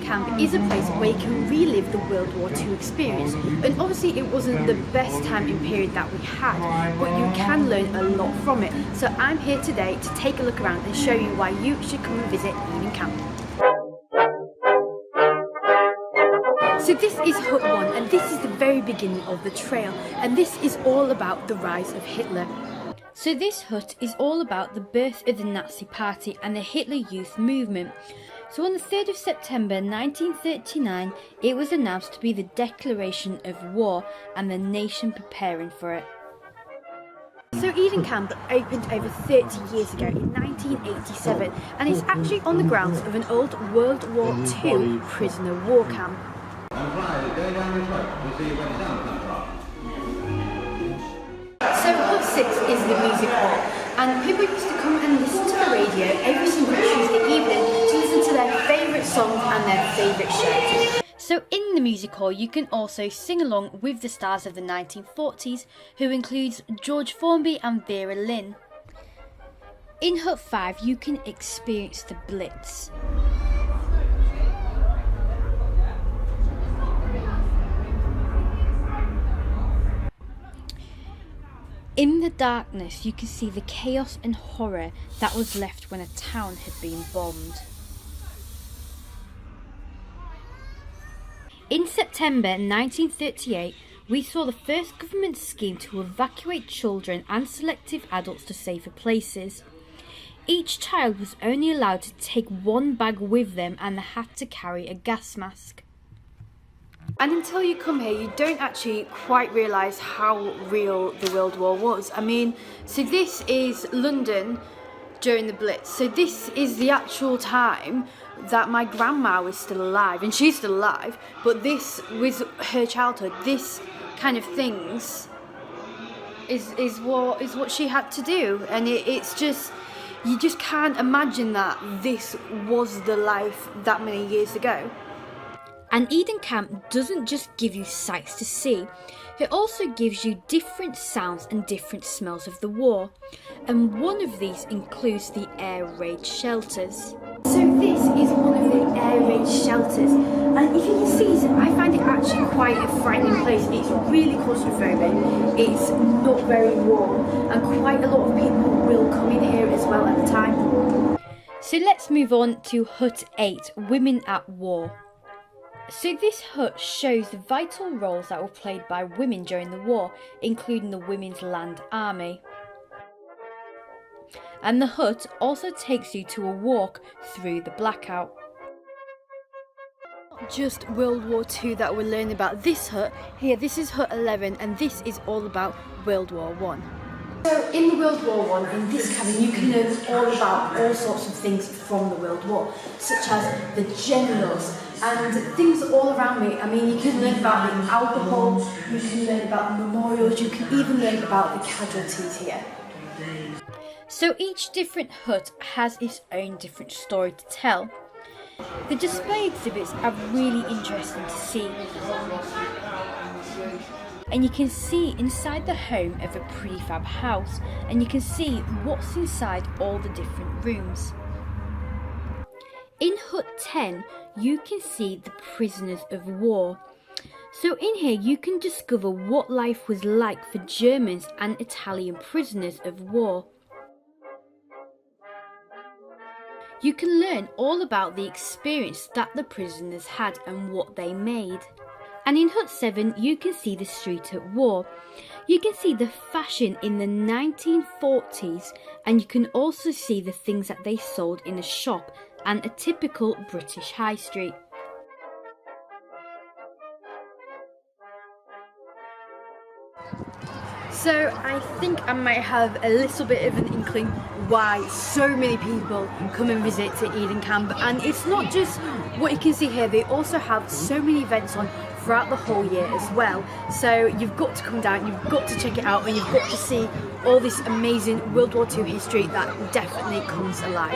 camp is a place where you can relive the World War II experience, and obviously it wasn't the best time and period that we had, but you can learn a lot from it. So I'm here today to take a look around and show you why you should come and visit Eden Camp. So this is Hut 1, and this is the very beginning of the trail, and this is all about the rise of Hitler. So this hut is all about the birth of the Nazi Party and the Hitler Youth movement. So on the 3rd of September 1939, it was announced to be the declaration of war and the nation preparing for it. So Eden Camp opened over 30 years ago in 1987, and it's actually on the grounds of an old World War II prisoner war camp. So Hut 6 is the music hall, and people used to come and listen to the radio every single Tuesday evening to listen to their favourite songs and their favourite shows. So in the music hall you can also sing along with the stars of the 1940s, who includes George Formby and Vera Lynn. In Hut 5 you can experience the Blitz. In the darkness you can see the chaos and horror that was left when a town had been bombed. In September 1938, we saw the first government scheme to evacuate children and selective adults to safer places. Each child was only allowed to take one bag with them, and they had to carry a gas mask. And until you come here, you don't actually quite realise how real the World War was. I mean, so this is London during the Blitz. So this is the actual time that my grandma was still alive, and she's still alive, but this was her childhood. This kind of things is what she had to do, and it's just, you just can't imagine that this was the life that many years ago. And Eden Camp doesn't just give you sights to see, it also gives you different sounds and different smells of the war. And one of these includes the air raid shelters. So this is one of the air raid shelters, and if you can see, I find it actually quite a frightening place. It's really claustrophobic, it's not very warm, and quite a lot of people will come in here as well at the time. So let's move on to Hut 8, Women at War. So this hut shows the vital roles that were played by women during the war, including the Women's Land Army. And the hut also takes you to a walk through the blackout. Not just World War II that we're learning about this hut. Here, this is Hut 11, and this is all about World War I. So in the World War I, in this cabin, you can learn all about all sorts of things from the World War, such as the generals and things all around me. I mean, you can learn about the alcohol, you can learn about the memorials, you can even learn about the casualties here. So each different hut has its own different story to tell. The display exhibits are really interesting to see. And you can see inside the home of a prefab house, and you can see what's inside all the different rooms. In Hut 10, you can see the prisoners of war. So in here you can discover what life was like for Germans and Italian prisoners of war. You can learn all about the experience that the prisoners had and what they made. And in Hut 7 you can see the street at war. You can see the fashion in the 1940s, and you can also see the things that they sold in a shop and a typical British high street. So I think I might have a little bit of an inkling why so many people come and visit to Eden Camp, and it's not just what you can see here, they also have so many events on throughout the whole year as well. So you've got to come down, you've got to check it out, and you've got to see all this amazing World War II history that definitely comes alive.